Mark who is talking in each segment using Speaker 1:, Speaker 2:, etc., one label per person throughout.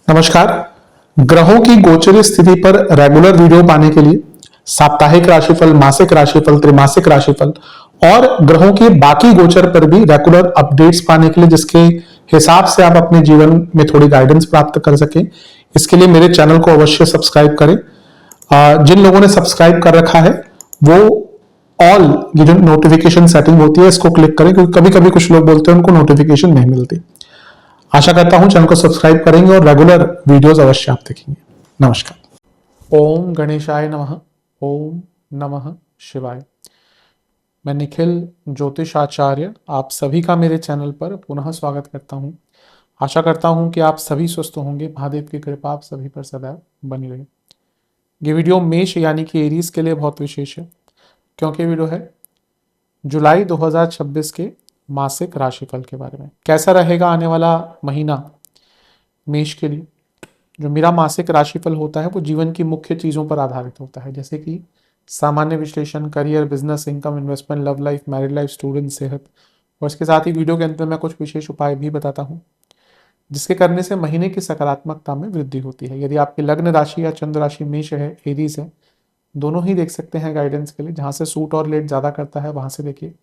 Speaker 1: नमस्कार। ग्रहों की गोचरीय स्थिति पर रेगुलर वीडियो पाने के लिए साप्ताहिक राशिफल, मासिक राशिफल, त्रैमासिक राशिफल और ग्रहों के बाकी गोचर पर भी रेगुलर अपडेट्स पाने के लिए, जिसके हिसाब से आप अपने जीवन में थोड़ी गाइडेंस प्राप्त कर सकें, इसके लिए मेरे चैनल को अवश्य सब्सक्राइब करें। जिन लोगों ने सब्सक्राइब कर रखा है वो ऑल ये जो नोटिफिकेशन सेटिंग होती है इसको क्लिक करें, क्योंकि कभी कभी कुछ लोग बोलते हैं उनको नोटिफिकेशन नहीं मिलती। आशा करता हूं चैनल को सब्सक्राइब करेंगे और रेगुलर वीडियोस अवश्य आप देखेंगे। नमस्कार। ओम गणेशाय नमः। ओम नमः शिवाय। मैं निखिल ज्योतिष आचार्य आप सभी का मेरे चैनल पर पुनः स्वागत करता हूं। आशा करता हूं कि आप सभी स्वस्थ होंगे। महादेव की कृपा आप सभी पर सदैव बनी रहे। ये वीडियो मेष यानी कि एरीज के लिए बहुत विशेष है, क्योंकि वीडियो है जुलाई 2026 के मासिक राशिफल के बारे में। कैसा रहेगा आने वाला महीना मेष के लिए। जो मेरा मासिक राशिफल होता है वो जीवन की मुख्य चीज़ों पर आधारित होता है, जैसे कि सामान्य विश्लेषण, career, business, income, investment, love life, married life, student, सेहत, और इसके साथ ही वीडियो के अंत में मैं कुछ विशेष उपाय भी बताता हूँ जिसके करने से महीने की सकारात्मकता में वृद्धि होती है। यदि आपकी लग्न राशि या चंद्र राशि मेष है, एरीज है, दोनों ही देख सकते हैं गाइडेंस के लिए। जहाँ से सूट और लेट ज़्यादा करता है वहाँ से देखिए।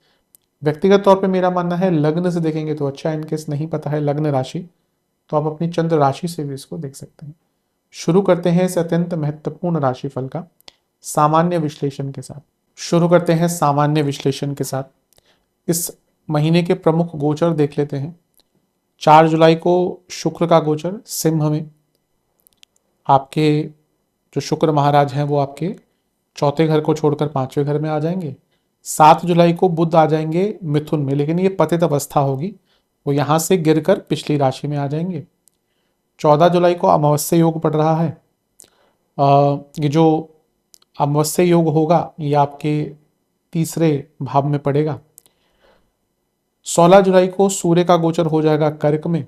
Speaker 1: व्यक्तिगत तौर पे मेरा मानना है लग्न से देखेंगे तो अच्छा। इनकेस नहीं पता है लग्न राशि तो आप अपनी चंद्र राशि से भी इसको देख सकते हैं। शुरू करते हैं इस अत्यंत महत्वपूर्ण राशिफल का सामान्य विश्लेषण के साथ। इस महीने के प्रमुख गोचर देख लेते हैं। 4 जुलाई को शुक्र का गोचर सिंह में। आपके जो शुक्र महाराज हैं वो आपके चौथे घर को छोड़कर 5वें घर में आ जाएंगे। 7 जुलाई को बुध आ जाएंगे मिथुन में, लेकिन ये पतित अवस्था होगी, वो यहाँ से गिरकर पिछली राशि में आ जाएंगे। 14 जुलाई को अमावस्या योग पड़ रहा है। ये जो अमावस्या योग होगा ये आपके तीसरे भाव में पड़ेगा। 16 जुलाई को सूर्य का गोचर हो जाएगा कर्क में।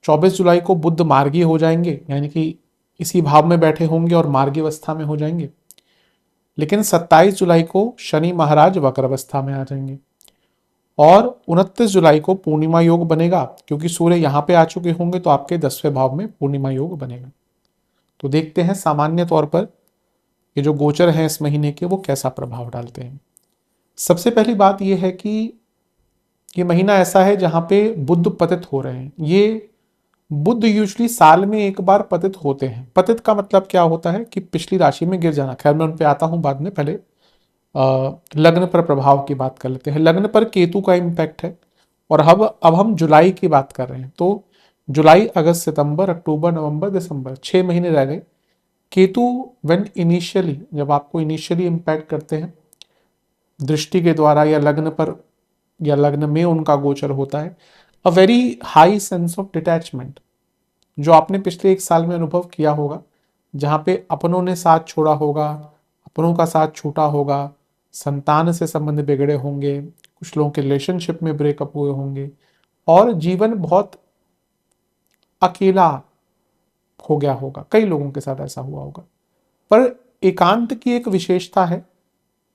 Speaker 1: 24 जुलाई को बुध मार्गी हो जाएंगे, यानी कि इसी भाव में बैठे होंगे और मार्गी अवस्था में हो जाएंगे। लेकिन 27 जुलाई को शनि महाराज वक्र अवस्था में आ जाएंगे और 29 जुलाई को पूर्णिमा योग बनेगा, क्योंकि सूर्य यहाँ पे आ चुके होंगे तो आपके 10वें भाव में पूर्णिमा योग बनेगा। तो देखते हैं सामान्य तौर पर ये जो गोचर हैं इस महीने के वो कैसा प्रभाव डालते हैं। सबसे पहली बात यह है कि ये महीना ऐसा है जहां पे बुध पतित हो रहे हैं। ये बुध यूजली साल में एक बार पतित होते हैं। पतित का मतलब क्या होता है कि पिछली राशि में गिर जाना। खैर मैं उन पे आता हूं बाद में, पहले लग्न पर प्रभाव की बात कर लेते हैं। लग्न पर केतु का इम्पैक्ट है और अब हम जुलाई की बात कर रहे हैं। तो जुलाई, अगस्त, सितंबर, अक्टूबर, नवंबर, दिसंबर, 6 महीने रह गए। केतु जब आपको इनिशियली इम्पैक्ट करते हैं दृष्टि के द्वारा या लग्न पर या लग्न में उनका गोचर होता है, a very high sense of detachment जो आपने पिछले 1 साल में अनुभव किया होगा, जहाँ पे अपनों ने साथ छोड़ा होगा, अपनों का साथ छूटा होगा, संतान से संबंध बिगड़े होंगे, कुछ लोगों के रिलेशनशिप में ब्रेकअप हुए होंगे और जीवन बहुत अकेला हो गया होगा। कई लोगों के साथ ऐसा हुआ होगा। पर एकांत की एक विशेषता है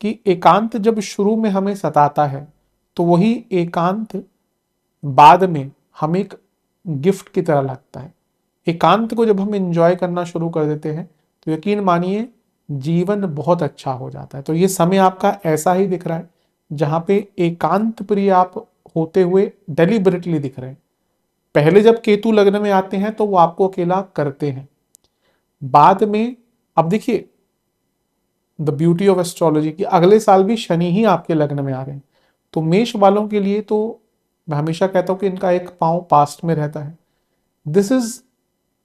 Speaker 1: कि एकांत जब शुरू में हमें सताता है तो वही एकांत बाद में हमें एक गिफ्ट की तरह लगता है। एकांत को जब हम एंजॉय करना शुरू कर देते हैं तो यकीन मानिए जीवन बहुत अच्छा हो जाता है। तो ये समय आपका ऐसा ही दिख रहा है जहां पे एकांत प्रिय आप होते हुए डेलिबरेटली दिख रहे हैं। पहले जब केतु लग्न में आते हैं तो वो आपको अकेला करते हैं, बाद में अब देखिए द ब्यूटी ऑफ एस्ट्रोलॉजी की अगले साल भी शनि ही आपके लग्न में आ रहे हैं। तो मेष वालों के लिए तो मैं हमेशा कहता हूं कि इनका एक पांव पास्ट में रहता है। This is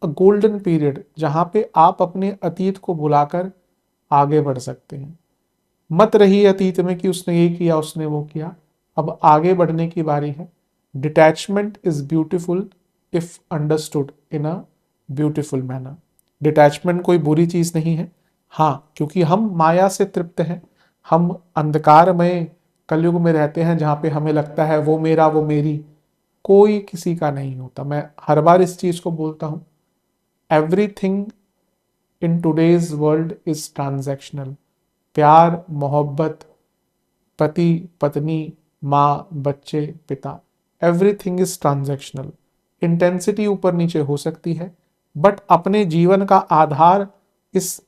Speaker 1: a golden period जहां पे आप अपने अतीत को भुलाकर आगे बढ़ सकते हैं। मत रहिए अतीत में कि उसने ये किया, उसने वो किया। अब आगे बढ़ने की बारी है। Detachment is beautiful if understood in a beautiful manner. Detachment कोई बुरी चीज नहीं है। हाँ, क्योंकि हम माया से तृप्त हैं, हम अंधकारमय कलयुग में रहते हैं जहां पे हमें लगता है वो मेरा, वो मेरी। कोई किसी का नहीं होता। मैं हर बार इस चीज को बोलता हूं, everything in today's world is transactional. प्यार, मोहब्बत, पति, पत्नी, माँ, बच्चे, पिता, एवरीथिंग इज ट्रांजैक्शनल। इंटेंसिटी ऊपर नीचे हो सकती है बट अपने जीवन का आधार इस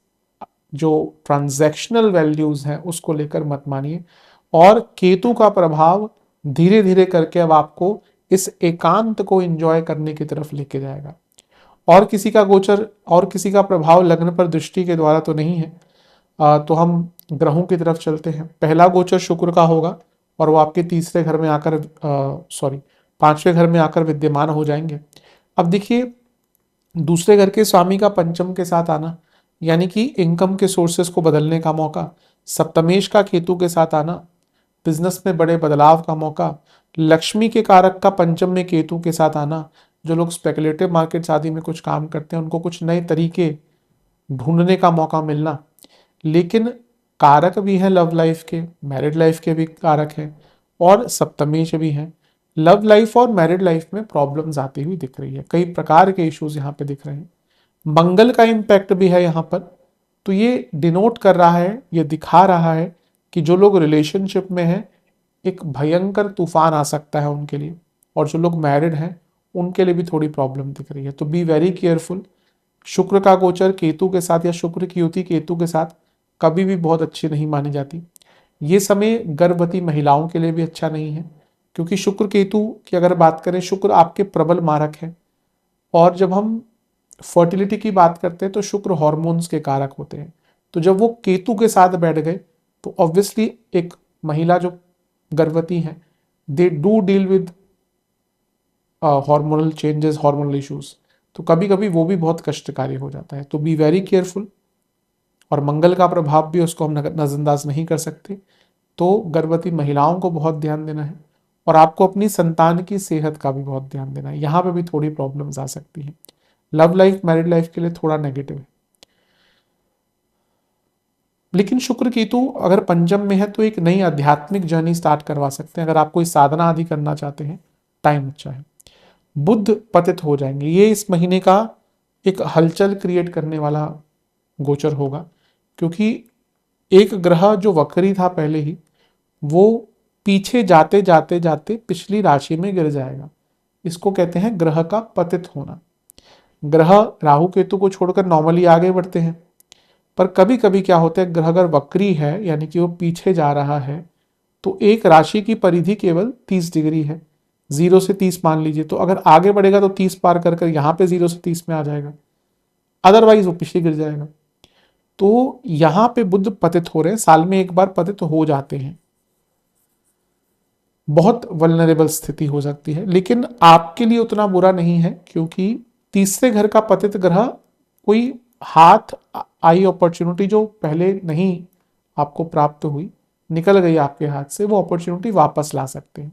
Speaker 1: जो ट्रांजैक्शनल वैल्यूज हैं उसको लेकर मत मानिए। और केतु का प्रभाव धीरे धीरे करके अब आपको इस एकांत को एंजॉय करने की तरफ लेके जाएगा। और किसी का गोचर और किसी का प्रभाव लग्न पर दृष्टि के द्वारा तो नहीं है। तो हम ग्रहों की तरफ चलते हैं। पहला गोचर शुक्र का होगा और वो आपके तीसरे घर में आकर पांचवें घर में आकर विद्यमान हो जाएंगे। अब देखिए, दूसरे घर के स्वामी का पंचम के साथ आना यानी कि इनकम के सोर्सेस को बदलने का मौका, सप्तमेश का केतु के साथ आना बिजनेस में बड़े बदलाव का मौका, लक्ष्मी के कारक का पंचम में केतु के साथ आना, जो लोग स्पेकुलेटिव मार्केट्स आदि में कुछ काम करते हैं उनको कुछ नए तरीके ढूंढने का मौका मिलना। लेकिन कारक भी हैं लव लाइफ के, मैरिड लाइफ के भी कारक हैं और सप्तमेश भी हैं। लव लाइफ और मैरिड लाइफ में प्रॉब्लम्स आती हुई दिख रही है, कई प्रकार के इश्यूज यहाँ पे दिख रहे हैं। मंगल का इम्पैक्ट भी है यहाँ पर। तो ये डिनोट कर रहा है, ये दिखा रहा है कि जो लोग रिलेशनशिप में हैं एक भयंकर तूफान आ सकता है उनके लिए, और जो लोग मैरिड हैं उनके लिए भी थोड़ी प्रॉब्लम दिख रही है। तो बी वेरी केयरफुल। शुक्र का गोचर केतु के साथ या शुक्र की युति केतु के साथ कभी भी बहुत अच्छी नहीं मानी जाती। ये समय गर्भवती महिलाओं के लिए भी अच्छा नहीं है, क्योंकि शुक्र केतु की अगर बात करें, शुक्र आपके प्रबल मारक है। और जब हम फर्टिलिटी की बात करते हैं तो शुक्र हॉर्मोन्स के कारक होते हैं। तो जब वो केतु के साथ बैठ गए तो ऑब्वियसली एक महिला जो गर्भवती है they do deal with hormonal changes, hormonal issues. तो कभी कभी वो भी बहुत कष्टकारी हो जाता है। तो बी वेरी केयरफुल। और मंगल का प्रभाव भी उसको हम नजरअंदाज नहीं कर सकते। तो गर्भवती महिलाओं को बहुत ध्यान देना है और आपको अपनी संतान की सेहत का भी बहुत ध्यान देना है। यहाँ पे भी थोड़ी प्रॉब्लम्स आ सकती हैं। लव लाइफ मैरिड लाइफ के लिए थोड़ा नेगेटिव है। लेकिन शुक्र केतु अगर पंचम में है तो एक नई आध्यात्मिक जर्नी स्टार्ट करवा सकते हैं। अगर आप कोई साधना आदि करना चाहते हैं, टाइम अच्छा है। बुध पतित हो जाएंगे, ये इस महीने का एक हलचल क्रिएट करने वाला गोचर होगा, क्योंकि एक ग्रह जो वक्री था पहले ही, वो पीछे जाते जाते जाते पिछली राशि में गिर जाएगा। इसको कहते हैं ग्रह का पतित होना। ग्रह राहु केतु को छोड़कर नॉर्मली आगे बढ़ते हैं, पर कभी कभी क्या होता है, ग्रह अगर वक्री है यानी कि वो पीछे जा रहा है तो एक राशि की परिधि केवल 30 डिग्री है, 0 से 30 मान लीजिए। तो अगर आगे बढ़ेगा तो 30 पार कर कर यहाँ पे 0 से 30 में आ जाएगा, अदरवाइज वो पीछे गिर जाएगा। तो यहाँ पे बुध पतित हो रहे हैं, साल में एक बार पतित हो जाते हैं। बहुत वल्नरेबल स्थिति हो सकती है, लेकिन आपके लिए उतना बुरा नहीं है, क्योंकि तीसरे घर का पतित ग्रह कोई हाथ आई अपॉर्चुनिटी जो पहले नहीं आपको प्राप्त हुई, निकल गई आपके हाथ से, वो अपॉर्चुनिटी वापस ला सकते हैं।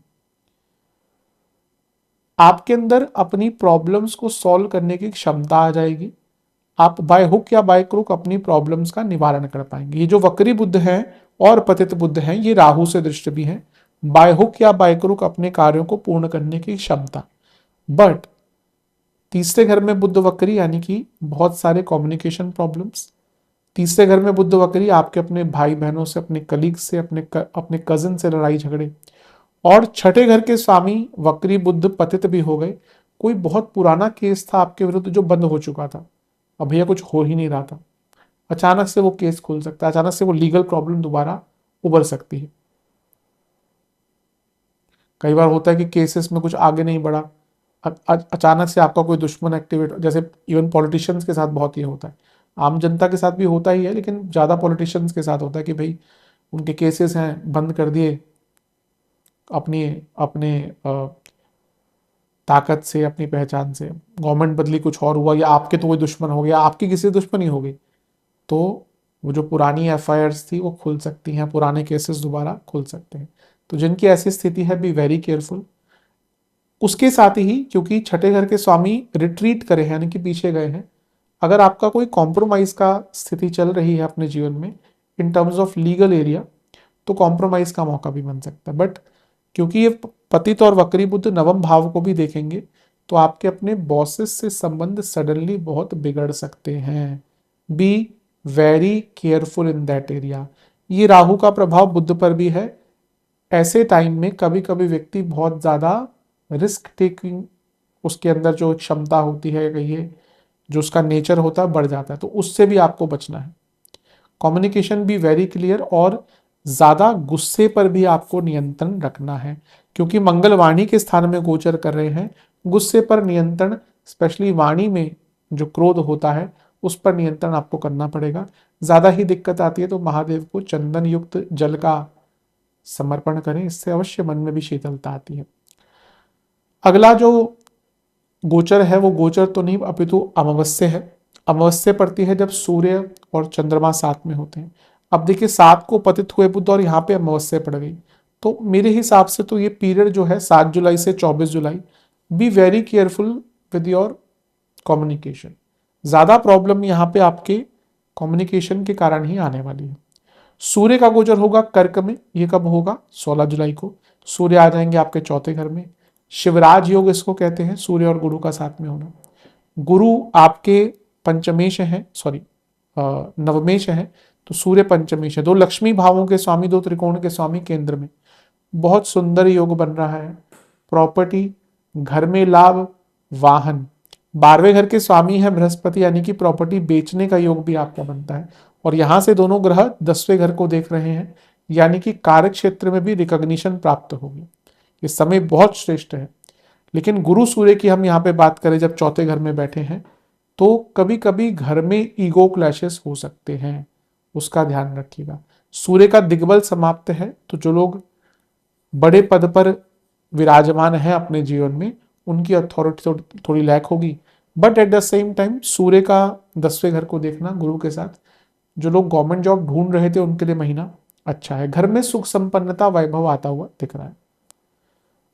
Speaker 1: आपके अंदर अपनी प्रॉब्लम्स को सॉल्व करने की क्षमता आ जाएगी। आप बाय हुक या बाय क्रुक अपनी प्रॉब्लम्स का निवारण कर पाएंगे। ये जो वक्री बुद्ध हैं और पतित बुद्ध हैं, ये राहु से दृष्ट भी हैं। बाय हुक या बाय क्रुक अपने कार्यों को पूर्ण करने की क्षमता। बट तीसरे घर में बुद्ध वक्री यानी कि बहुत सारे कम्युनिकेशन प्रॉब्लम्स। तीसरे घर में बुद्ध वक्री आपके अपने भाई बहनों से, अपने कलीग से, अपने कजिन से लड़ाई झगड़े। और छठे घर के स्वामी वक्री बुद्ध पतित भी हो गए। कोई बहुत पुराना केस था आपके विरुद्ध जो बंद हो चुका था, अब भैया कुछ हो ही नहीं रहा था, अचानक से वो केस खुल सकता है, अचानक से वो लीगल प्रॉब्लम दोबारा उभर सकती है। कई बार होता है कि केसेस में कुछ आगे नहीं बढ़ा, अचानक से आपका कोई दुश्मन एक्टिवेट, जैसे इवन पॉलिटिशियंस के साथ बहुत ये होता है। आम जनता के साथ भी होता ही है, लेकिन ज़्यादा पॉलिटिशियंस के साथ होता है कि भाई उनके केसेस हैं बंद कर दिए, अपनी अपने ताकत से, अपनी पहचान से। गवर्नमेंट बदली, कुछ और हुआ, या आपके तो कोई दुश्मन हो गया, आपकी किसी दुश्मनी हो गई, तो वो जो पुरानी एफआईआर्स थी वो खुल सकती हैं, पुराने केसेस दोबारा खुल सकते हैं। तो जिनकी ऐसी स्थिति है, बी वेरी केयरफुल। उसके साथ ही क्योंकि छठे घर के स्वामी रिट्रीट करे हैं यानी कि पीछे गए हैं, अगर आपका कोई कॉम्प्रोमाइज का स्थिति चल रही है अपने जीवन में in terms of legal area, तो कॉम्प्रोमाइज का मौका भी बन सकता है। बट क्योंकि ये पतित और वक्री बुद्ध नवम भाव को भी देखेंगे, तो आपके अपने बॉसेस से संबंध सडनली बहुत बिगड़ सकते हैं। B very careful in that area. ये राहु का प्रभाव बुद्ध पर भी है। ऐसे टाइम में कभी कभी व्यक्ति बहुत ज़्यादा रिस्क टेकिंग, उसके अंदर जो क्षमता होती है, कहिए जो उसका नेचर होता है बढ़ जाता है, तो उससे भी आपको बचना है। कम्युनिकेशन भी वेरी क्लियर, और ज्यादा गुस्से पर भी आपको नियंत्रण रखना है, क्योंकि मंगल वाणी के स्थान में गोचर कर रहे हैं। गुस्से पर नियंत्रण, स्पेशली वाणी में जो क्रोध होता है उस पर नियंत्रण आपको करना पड़ेगा। ज्यादा ही दिक्कत आती है तो महादेव को चंदन युक्त जल का समर्पण करें, इससे अवश्य मन में भी शीतलता आती है। अगला जो गोचर है वो गोचर तो नहीं अपितु अमावस्या है। अमावस्या पड़ती है जब सूर्य और चंद्रमा साथ में होते हैं। अब देखिए 7 को पतित हुए बुध और यहाँ पे अमावस्या पड़ गई, तो मेरे हिसाब से तो ये पीरियड जो है 7 जुलाई से 24 जुलाई, be very careful with your communication. ज्यादा प्रॉब्लम यहाँ पे आपके कम्युनिकेशन के कारण ही आने वाली है। सूर्य का गोचर होगा कर्क में, ये कब होगा? 16 जुलाई को। सूर्य आ जाएंगे आपके चौथे घर में। शिवराज योग इसको कहते हैं, सूर्य और गुरु का साथ में होना। गुरु आपके पंचमेश है, सॉरी नवमेश है, तो सूर्य पंचमेश है। 2 लक्ष्मी भावों के स्वामी, 2 त्रिकोण के स्वामी केंद्र में, बहुत सुंदर योग बन रहा है। प्रॉपर्टी, घर में लाभ, वाहन। 12वें घर के स्वामी है बृहस्पति, यानी कि प्रॉपर्टी बेचने का योग भी आपका बनता है। और यहां से दोनों ग्रह 10वें घर को देख रहे हैं, यानी कि कार्य क्षेत्र में भी रिकॉग्निशन प्राप्त होगी। ये समय बहुत श्रेष्ठ है। लेकिन गुरु सूर्य की हम यहाँ पे बात करें जब चौथे घर में बैठे हैं, तो कभी कभी घर में ईगो क्लैशेस हो सकते हैं, उसका ध्यान रखिएगा। सूर्य का दिग्बल समाप्त है, तो जो लोग बड़े पद पर विराजमान है अपने जीवन में, उनकी अथॉरिटी थोड़ी लैक होगी। But at the same time सूर्य का 10वें घर को देखना गुरु के साथ, जो लोग गवर्नमेंट जॉब ढूंढ रहे थे उनके लिए महीना अच्छा है। घर में सुख संपन्नता वैभव आता हुआ दिख रहा है।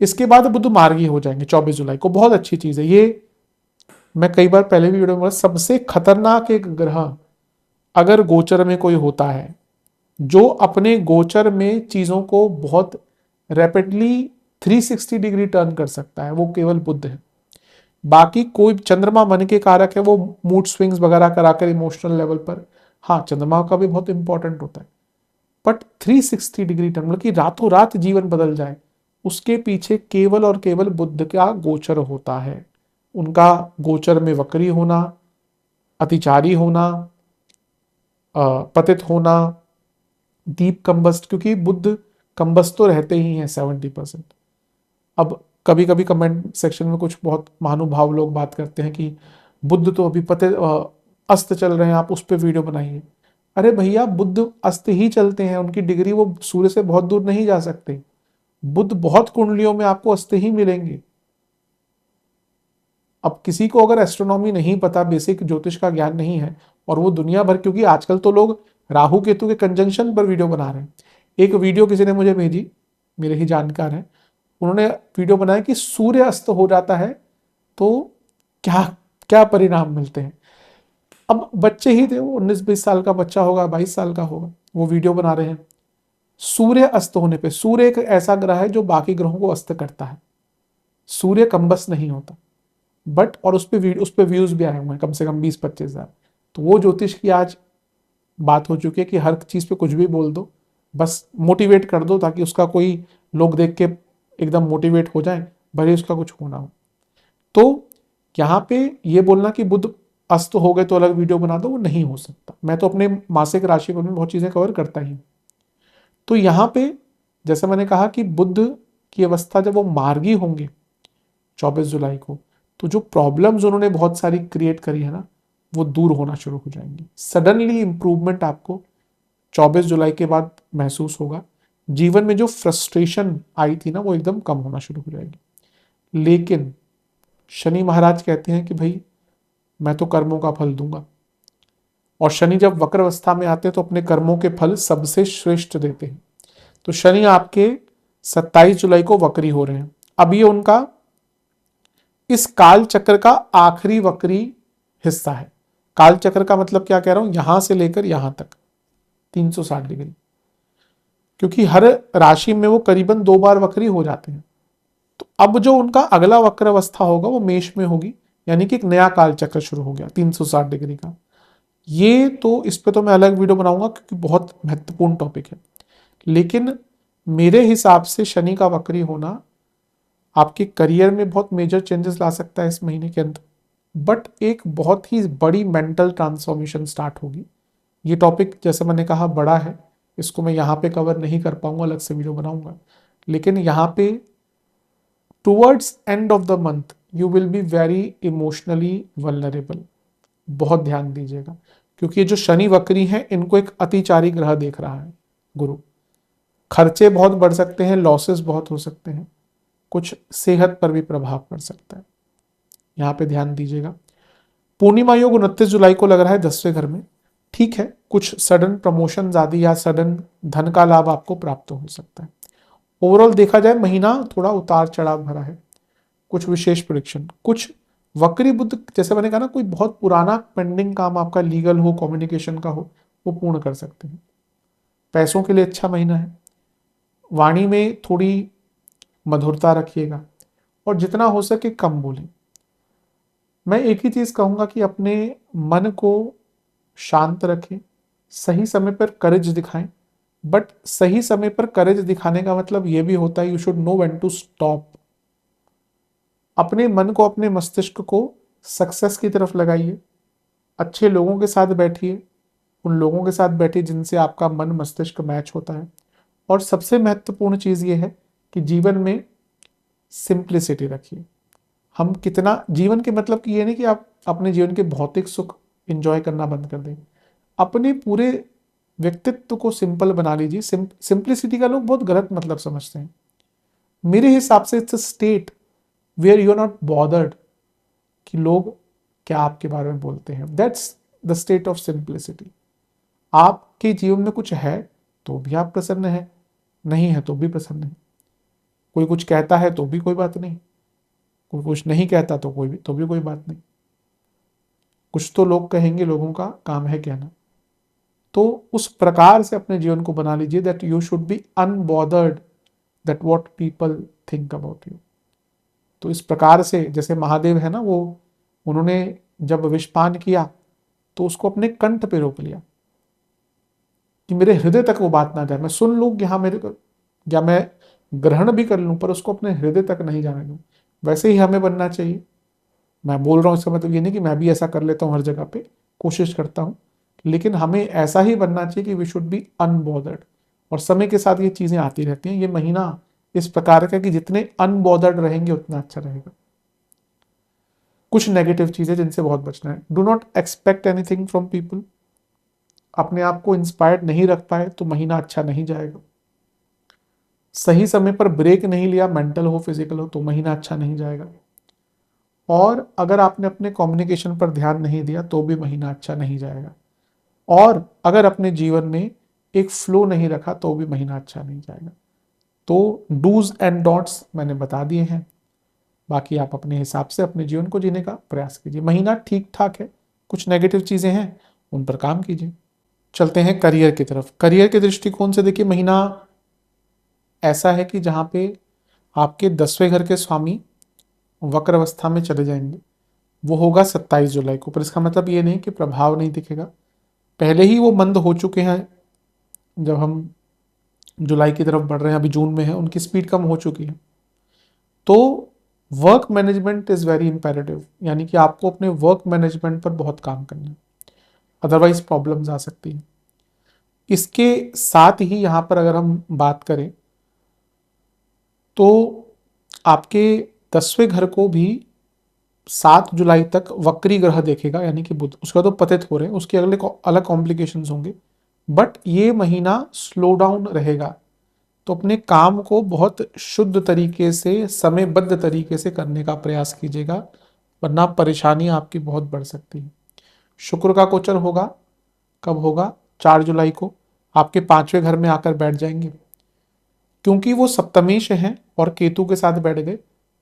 Speaker 1: इसके बाद बुध मार्गी हो जाएंगे 24 जुलाई को, बहुत अच्छी चीज है ये। मैं कई बार पहले भी वीडियो में, सबसे खतरनाक एक ग्रह अगर गोचर में कोई होता है जो अपने गोचर में चीजों को बहुत रैपिडली 360 डिग्री टर्न कर सकता है, वो केवल बुध है। बाकी कोई, चंद्रमा मन के कारक है, वो मूड स्विंग्स वगैरह कराकर इमोशनल लेवल पर, हाँ चंद्रमा का भी बहुत इंपॉर्टेंट होता है, बट 360 डिग्री टर्न, मतलब कि रातों रात जीवन बदल जाए, उसके पीछे केवल और केवल बुध का गोचर होता है। उनका गोचर में वक्री होना, अतिचारी होना, पतित होना, दीप कंबस्ट, क्योंकि बुध कंबस्ट तो रहते ही हैं 70%। अब कभी कभी कमेंट सेक्शन में कुछ बहुत महानुभाव लोग बात करते हैं कि बुध तो अभी अस्त चल रहे हैं, आप उस पर वीडियो बनाइए। अरे भैया, बुध अस्त ही चलते हैं, उनकी डिग्री वो सूर्य से बहुत दूर नहीं जा सकते। बुध बहुत कुंडलियों में आपको अस्त ही मिलेंगे। अब किसी को अगर एस्ट्रोनॉमी नहीं पता, बेसिक ज्योतिष का ज्ञान नहीं है, और वो दुनिया भर, क्योंकि आजकल तो लोग राहु केतु के कंजंक्शन पर वीडियो बना रहे हैं। एक वीडियो किसी ने मुझे भेजी, मेरे ही जानकार हैं, उन्होंने वीडियो बनाया कि सूर्य अस्त हो जाता है तो क्या क्या परिणाम मिलते हैं। अब बच्चे ही थे, वो 19-20 साल का बच्चा होगा, 22 साल का होगा, वो वीडियो बना रहे हैं। सूर्य अस्त होने पे, सूर्य एक ऐसा ग्रह है जो बाकी ग्रहों को अस्त करता है, सूर्य कंबस नहीं होता। बट और उस पे व्यूज भी आए हुए हैं कम से कम 20-25 हजार। तो वो ज्योतिष की आज बात हो चुकी है कि हर चीज पे कुछ भी बोल दो, बस मोटिवेट कर दो, ताकि उसका कोई लोग देख के एकदम मोटिवेट हो जाए, भले उसका कुछ होना हो। तो यहाँ पे ये बोलना कि बुध अस्त हो गए तो अलग वीडियो बना दो, वो नहीं हो सकता। मैं तो अपने मासिक राशि पर में बहुत चीजें कवर करता ही हूँ। तो यहाँ पे जैसे मैंने कहा कि बुध की अवस्था जब वो मार्गी होंगे 24 जुलाई को, तो जो प्रॉब्लम्स उन्होंने बहुत सारी क्रिएट करी है ना, वो दूर होना शुरू हो जाएंगी। सडनली इंप्रूवमेंट आपको 24 जुलाई के बाद महसूस होगा। जीवन में जो फ्रस्ट्रेशन आई थी ना, वो एकदम कम होना शुरू हो जाएगी। लेकिन शनि महाराज कहते हैं कि भाई मैं तो कर्मों का फल दूंगा, और शनि जब वक्र अवस्था में आते हैं तो अपने कर्मों के फल सबसे श्रेष्ठ देते हैं। तो शनि आपके 27 जुलाई को वक्री हो रहे हैं। अब ये उनका इस काल चक्र का आखिरी वक्री हिस्सा है। काल चक्र का मतलब क्या कह रहा हूं, यहां से लेकर यहां तक 360 डिग्री, क्योंकि हर राशि में वो करीबन 2 बार वक्री हो जाते हैं। तो अब जो उनका अगला वक्र अवस्था होगा वो मेष में होगी, यानी कि एक नया काल चक्र शुरू हो गया 360 डिग्री का। ये तो इस पे तो मैं अलग वीडियो बनाऊंगा, क्योंकि बहुत महत्वपूर्ण टॉपिक है। लेकिन मेरे हिसाब से शनि का वक्री होना आपके करियर में बहुत मेजर चेंजेस ला सकता है इस महीने के अंदर। बट एक बहुत ही बड़ी मेंटल ट्रांसफॉर्मेशन स्टार्ट होगी। ये टॉपिक जैसे मैंने कहा बड़ा है, इसको मैं यहाँ पे कवर नहीं कर पाऊंगा, अलग से वीडियो बनाऊंगा। लेकिन यहाँ पे towards end of the month you will be very emotionally vulnerable. बहुत ध्यान दीजिएगा, क्योंकि ये जो शनि वक्री हैं इनको एक अतिचारी ग्रह देख रहा है गुरु। खर्चे बहुत बढ़ सकते हैं, लॉसेस बहुत हो सकते हैं, कुछ सेहत पर भी प्रभाव पड़ सकता है, यहाँ पे ध्यान दीजिएगा। पूर्णिमा योग 29 जुलाई को लग रहा है 10वें घर में। ठीक है, कुछ सडन प्रमोशन आदि या सडन धन का लाभ आपको प्राप्त हो सकता है। ओवरऑल देखा जाए महीना थोड़ा उतार चढ़ाव भरा है। कुछ विशेष प्रेडिक्शन, कुछ वक्री बुद्ध, जैसे मैंने कहा ना, कोई बहुत पुराना पेंडिंग काम आपका लीगल हो, कम्युनिकेशन का हो, वो पूर्ण कर सकते हैं। पैसों के लिए अच्छा महीना है। वाणी में थोड़ी मधुरता रखिएगा और जितना हो सके कम बोलें। मैं एक ही चीज कहूंगा कि अपने मन को शांत रखें, सही समय पर करेज दिखाएं। बट सही समय पर करेज दिखाने का मतलब यह भी होता है you should know when to stop. अपने मन को, अपने मस्तिष्क को सक्सेस की तरफ लगाइए। अच्छे लोगों के साथ बैठिए, उन लोगों के साथ बैठिए जिनसे आपका मन मस्तिष्क मैच होता है। और सबसे महत्वपूर्ण चीज ये है कि जीवन में सिंप्लिसिटी रखिए। हम कितना जीवन के मतलब कि ये नहीं कि आप अपने जीवन के भौतिक सुख एंजॉय करना बंद कर दें। अपने पूरे व्यक्तित्व को सिंपल बना लीजिए। सिंप्लिसिटी का लोग बहुत गलत मतलब समझते हैं। मेरे हिसाब से it's a state where you are not bothered कि लोग क्या आपके बारे में बोलते हैं। That's the state of simplicity. आपके जीवन में कुछ है तो भी आप प्रसन्न है, नहीं है तो भी प्रसन्न है। कोई कुछ कहता है तो भी कोई बात नहीं, कोई कुछ नहीं कहता तो भी कोई बात नहीं। कुछ तो लोग कहेंगे, लोगों का काम है कहना। तो उस प्रकार से अपने जीवन को बना लीजिए that you should be unbothered that what people think about you. तो इस प्रकार से, जैसे महादेव है ना, वो उन्होंने जब विषपान किया तो उसको अपने कंठ पे रोक लिया कि मेरे हृदय तक वो बात ना जाए, मैं सुन लूं कि हाँ मेरे को, या मैं ग्रहण भी कर लूं, पर उसको अपने हृदय तक नहीं जाने दूं। वैसे ही हमें बनना चाहिए। मैं बोल रहा हूँ इसका मतलब ये नहीं कि मैं भी ऐसा कर लेता हूँ, हर जगह पे कोशिश करता हूँ, लेकिन हमें ऐसा ही बनना चाहिए कि वी शुड बी अनबॉदर्ड। और समय के साथ ये चीजें आती रहती हैं। ये महीना इस प्रकार का कि जितने अनबॉदर्ड रहेंगे उतना अच्छा रहेगा। कुछ नेगेटिव चीजें जिनसे बहुत बचना है। Do not expect anything from people. अपने आप को इंस्पायर्ड नहीं रख पाए तो महीना अच्छा नहीं जाएगा। सही समय पर ब्रेक नहीं लिया, मेंटल हो फिजिकल हो, तो महीना अच्छा नहीं जाएगा। और अगर आपने अपने कम्युनिकेशन पर ध्यान नहीं दिया तो भी महीना अच्छा नहीं जाएगा। और अगर अपने जीवन में एक फ्लो नहीं रखा तो भी महीना अच्छा नहीं जाएगा। तो डूज एंड डोंट्स मैंने बता दिए हैं। बाकी आप अपने हिसाब से अपने जीवन को जीने का प्रयास कीजिए। महीना ठीक ठाक है, कुछ नेगेटिव चीजें हैं, उन पर काम कीजिए। चलते हैं करियर की तरफ। करियर के दृष्टिकोण से देखिए, महीना ऐसा है कि जहां पे आपके 10वें घर के स्वामी वक्र अवस्था में चले जाएंगे। वो होगा 27 जुलाई को। पर इसका मतलब ये नहीं कि प्रभाव नहीं दिखेगा, पहले ही वो मंद हो चुके हैं। जब हम जुलाई की तरफ बढ़ रहे हैं, अभी जून में है, उनकी स्पीड कम हो चुकी है। तो work management is very imperative, यानी कि आपको अपने वर्क मैनेजमेंट पर बहुत काम करना है, अदरवाइज प्रॉब्लम्स आ सकती हैं। इसके साथ ही यहाँ पर अगर हम बात करें तो आपके 10वें घर को भी 7 जुलाई तक वक्री ग्रह देखेगा, यानी कि बुध। उसका तो पतित हो रहे हैं, उसके अगले अलग कॉम्प्लिकेशंस होंगे। बट ये महीना स्लो डाउन रहेगा। तो अपने काम को बहुत शुद्ध तरीके से, समयबद्ध तरीके से करने का प्रयास कीजिएगा, वरना परेशानी आपकी बहुत बढ़ सकती है। शुक्र का गोचर होगा, कब होगा? 4 जुलाई को आपके 5वें घर में आकर बैठ जाएंगे। क्योंकि वो सप्तमेश हैं और केतु के साथ बैठ गए,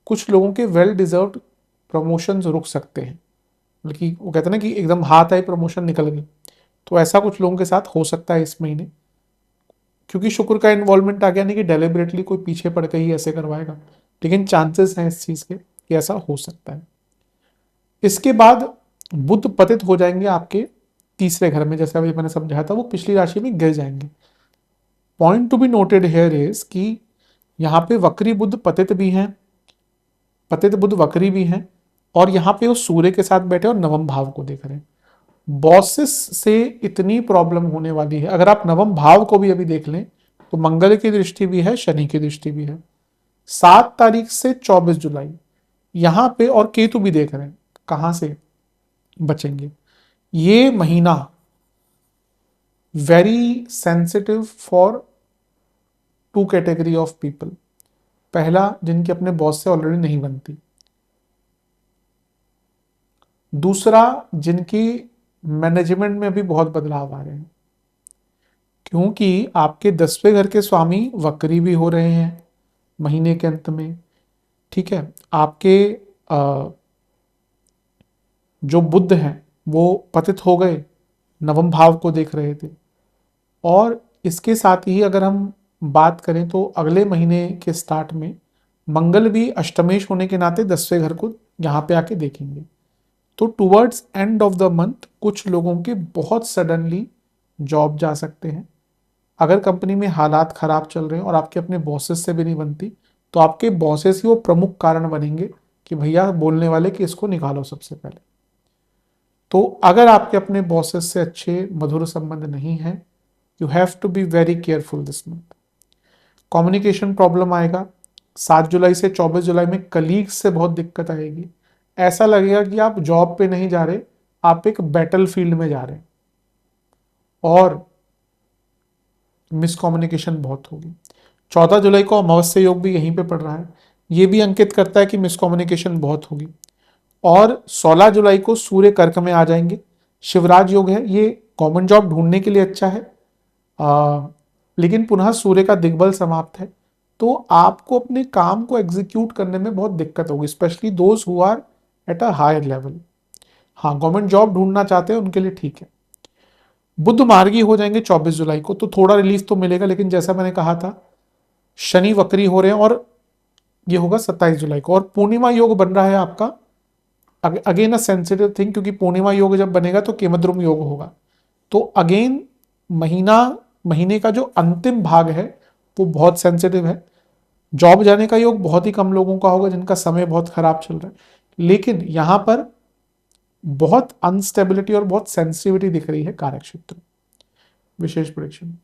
Speaker 1: कुछ लोगों के वेल डिजर्व्ड प्रमोशंस रुक सकते हैं। बल्कि वो कहते हैं ना कि एकदम हाथ आई प्रमोशन निकल गई, तो ऐसा कुछ लोगों के साथ हो सकता है इस महीने। क्योंकि शुक्र का इन्वॉल्वमेंट आ गया, नहीं कि डेलिबरेटली कोई पीछे पड़ के ही ऐसे करवाएगा, लेकिन चांसेस हैं इस चीज के कि ऐसा हो सकता है। इसके बाद बुध पतित हो जाएंगे आपके 3रे घर में। जैसे अभी मैंने समझाया था, वो पिछली राशि में गिर जाएंगे। Point to be noted here is कि यहाँ पे वक्री बुध पतित भी हैं, पतित बुध वक्री भी हैं, और यहाँ पे वो सूर्य के साथ बैठे और नवम भाव को देख रहे हैं। बॉसेस से इतनी प्रॉब्लम होने वाली है। अगर आप नवम भाव को भी अभी देख लें तो मंगल की दृष्टि भी है, शनि की दृष्टि भी है। 7 तारीख से 24 जुलाई यहां पे, और केतु भी देख रहे हैं, कहां से बचेंगे। ये महीना very sensitive for two category of people. पहला, जिनकी अपने बॉस से ऑलरेडी नहीं बनती। दूसरा, जिनकी मैनेजमेंट में भी बहुत बदलाव आ रहे हैं, क्योंकि आपके 10वें घर के स्वामी वक्री भी हो रहे हैं महीने के अंत में। ठीक है, आपके जो बुध हैं वो पतित हो गए, नवम भाव को देख रहे थे। और इसके साथ ही अगर हम बात करें तो अगले महीने के स्टार्ट में मंगल भी अष्टमेश होने के नाते 10वें घर को यहाँ पे आके देखेंगे। तो towards end of the month कुछ लोगों के बहुत सडनली जॉब जा सकते हैं। अगर कंपनी में हालात खराब चल रहे हैं और आपके अपने बॉसेस से भी नहीं बनती, तो आपके बॉसेस ही वो प्रमुख कारण बनेंगे कि भैया बोलने वाले कि इसको निकालो सबसे पहले। तो अगर आपके अपने बॉसेस से अच्छे मधुर संबंध नहीं है, you have to be very careful this month. Communication problem आएगा। 7 जुलाई से 24 जुलाई में कलीग्स से बहुत दिक्कत आएगी। ऐसा लगेगा कि आप जॉब पे नहीं जा रहे, आप एक बैटल फील्ड में जा रहे हैं, और मिसकम्युनिकेशन बहुत होगी। 14 जुलाई को अमावस्या योग भी यहीं पे पड़ रहा है, ये भी अंकित करता है कि मिसकम्युनिकेशन बहुत होगी। और 16 जुलाई को सूर्य कर्क में आ जाएंगे, शिवराज योग है, ये गवर्नमेंट जॉब ढूंढने के लिए अच्छा है। लेकिन पुनः सूर्य का दिग्बल समाप्त है, तो आपको अपने काम को एग्जीक्यूट करने में बहुत दिक्कत होगी, specially those who are at a higher level. हाँ, गवर्नमेंट जॉब ढूंढना चाहते हैं उनके लिए ठीक है। बुध मार्गी हो जाएंगे 24 जुलाई को, तो थोड़ा रिलीफ तो मिलेगा, लेकिन जैसा मैंने कहा था शनि वक्री हो रहे हैं, और ये होगा 27 जुलाई को। और पूर्णिमा योग बन रहा है आपका, अगेन अ सेंसिटिव थिंग, क्योंकि पूर्णिमा योग जब बनेगा तो केमद्रुम योग होगा। तो अगेन महीने का जो अंतिम भाग है वो बहुत सेंसिटिव है। जॉब जाने का योग बहुत ही कम लोगों का होगा जिनका समय बहुत खराब चल रहा है, लेकिन यहां पर बहुत अनस्टेबिलिटी और बहुत सेंसिटिविटी दिख रही है कार्य क्षेत्र में। विशेष प्रेडिक्शन,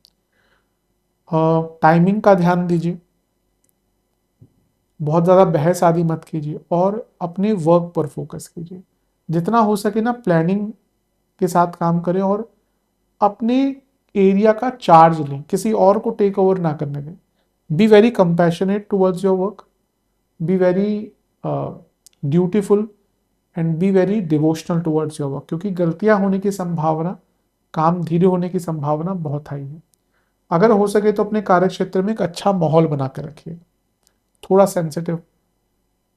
Speaker 1: टाइमिंग का ध्यान दीजिए, बहुत ज़्यादा बहस आदि मत कीजिए, और अपने वर्क पर फोकस कीजिए। जितना हो सके ना प्लानिंग के साथ काम करें, और अपने एरिया का चार्ज लें, किसी और को टेक ओवर ना करने दें। Be very compassionate towards your work, be very dutiful, and be very devotional towards your work, क्योंकि गलतियां होने की संभावना, काम धीरे होने की संभावना बहुत हाई है। अगर हो सके तो अपने कार्य क्षेत्र में एक अच्छा माहौल बना कर रखिए। थोड़ा सेंसिटिव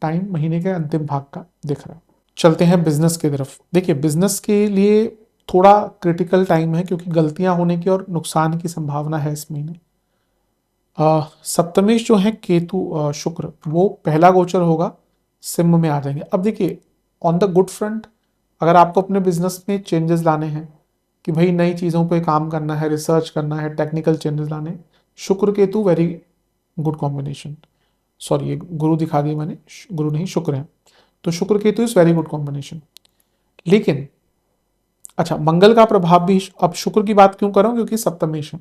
Speaker 1: टाइम महीने के अंतिम भाग का दिख रहा है। चलते हैं बिजनेस की तरफ। देखिए, बिजनेस के लिए थोड़ा क्रिटिकल टाइम है, क्योंकि गलतियां होने की और नुकसान की संभावना है इस महीने। सप्तमेश जो है केतु शुक्र, वो पहला गोचर होगा, सिंह में आ जाएंगे। अब देखिए, ऑन द गुड फ्रंट, अगर आपको अपने बिजनेस में चेंजेस लाने हैं कि भाई नई चीज़ों पे काम करना है, रिसर्च करना है, टेक्निकल चेंजेस लाने, शुक्र Ketu very good combination. Sorry, ये गुरु दिखा दिया मैंने, गुरु नहीं शुक्र है, तो शुक्र Ketu is very good combination. लेकिन अच्छा, मंगल का प्रभाव भी, अब शुक्र की बात क्यों कर रहा हूं, क्योंकि सप्तमेश है,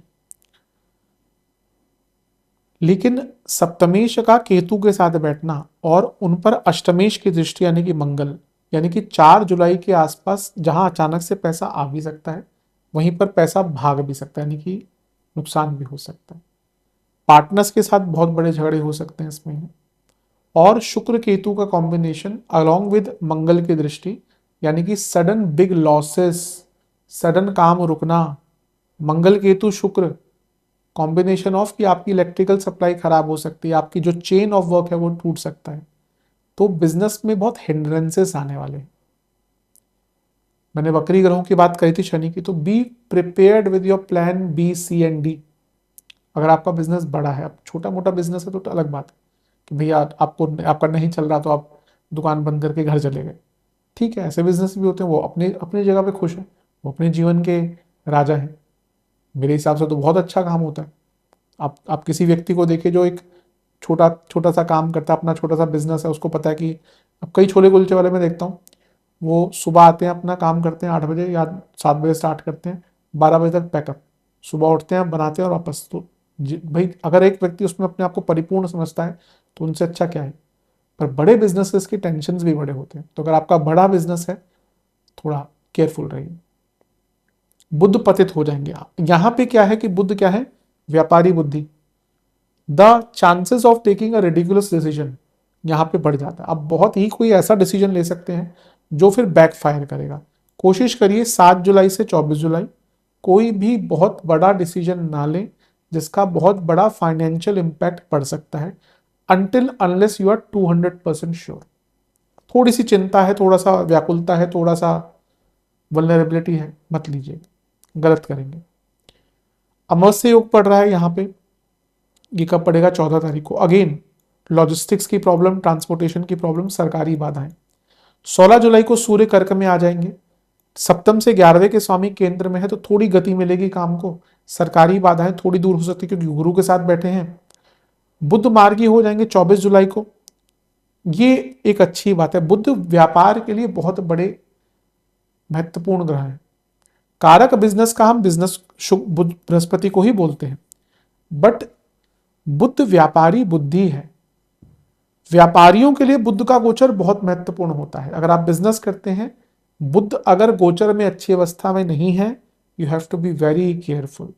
Speaker 1: लेकिन सप्तमेश का केतु के साथ बैठना और उन पर अष्टमेश की दृष्टि, यानी कि मंगल, यानी कि 4 जुलाई के आसपास जहां अचानक से पैसा आ भी सकता है, वहीं पर पैसा भाग भी सकता है, यानी कि नुकसान भी हो सकता है। पार्टनर्स के साथ बहुत बड़े झगड़े हो सकते हैं इस महीने। और शुक्र केतु का कॉम्बिनेशन अलोंग विद मंगल की दृष्टि, यानी कि सडन बिग लॉसेस, सडन काम रुकना, मंगल केतु शुक्र कॉम्बिनेशन ऑफ कि आपकी इलेक्ट्रिकल सप्लाई खराब हो सकती है, आपकी जो चेन ऑफ वर्क है वो टूट सकता है। तो बिजनेस में बहुत हिंड्रेंसेस आने वाले हैं। मैंने वक्री ग्रहों की बात करी थी शनि की, तो be prepared with your plan B, C and D. अगर आपका बिजनेस बड़ा है, अब छोटा मोटा बिजनेस है तो अलग बात है कि भैया आपको, आपका नहीं चल रहा तो आप दुकान बंद करके घर चले गए, ठीक है, ऐसे बिजनेस भी होते हैं, वो अपने अपनी जगह पे खुश है, वो अपने जीवन के राजा हैं। मेरे हिसाब से तो बहुत अच्छा काम होता है। आप किसी व्यक्ति को देखिए जो एक छोटा छोटा सा काम करता है, अपना छोटा सा बिजनेस है, उसको पता है कि अब कई छोले कुलचे वाले मैं देखता हूँ, वो सुबह आते हैं, अपना काम करते हैं 8 बजे या 7 बजे स्टार्ट करते हैं, 12 बजे तक पैकअप, सुबह उठते हैं, बनाते हैं और वापस। तो भाई अगर एक व्यक्ति उसमें अपने आप को परिपूर्ण समझता है तो उनसे अच्छा क्या है। पर बड़े बिजनेसेस की टेंशन भी बड़े होते हैं, तो अगर आपका बड़ा बिजनेस है थोड़ा केयरफुल रहिए, बुद्ध पतित हो जाएंगे आप। यहां पे क्या है कि बुद्ध क्या है, व्यापारी बुद्धि, the chances of taking a ridiculous decision यहां पे बढ़ जाता है। आप बहुत ही कोई ऐसा डिसीजन ले सकते हैं जो फिर बैकफायर करेगा। कोशिश करिए 7 जुलाई से 24 जुलाई कोई भी बहुत बड़ा डिसीजन ना लें जिसका बहुत बड़ा फाइनेंशियल इंपैक्ट पड़ सकता है, until unless you are 200% sure. थोड़ी सी चिंता है, थोड़ा सा व्याकुलता है, थोड़ा सा वल्नरेबिलिटी है, मत लीजिए, गलत करेंगे। अमावस्या योग पड़ रहा है यहाँ पे, ये कब पड़ेगा, 14 तारीख को। अगेन लॉजिस्टिक्स की प्रॉब्लम, ट्रांसपोर्टेशन की प्रॉब्लम, सरकारी बाधाएं। 16 जुलाई को सूर्य कर्क में आ जाएंगे, सप्तम से 11वें के स्वामी केंद्र में है, तो थोड़ी गति मिलेगी काम को, सरकारी बाधाएं थोड़ी दूर हो सकती है क्योंकि गुरु के साथ बैठे हैं। बुद्ध मार्गी हो जाएंगे 24 जुलाई को, ये एक अच्छी बात है। बुद्ध व्यापार के लिए बहुत बड़े महत्वपूर्ण ग्रह है। कारक बिजनेस का हम बिजनेस बुध बृहस्पति को ही बोलते हैं, बट बुद्ध व्यापारी बुद्धि है। व्यापारियों के लिए बुद्ध का गोचर बहुत महत्वपूर्ण होता है। अगर आप बिजनेस करते हैं, बुद्ध अगर गोचर में अच्छी अवस्था में नहीं है, you have to be very careful.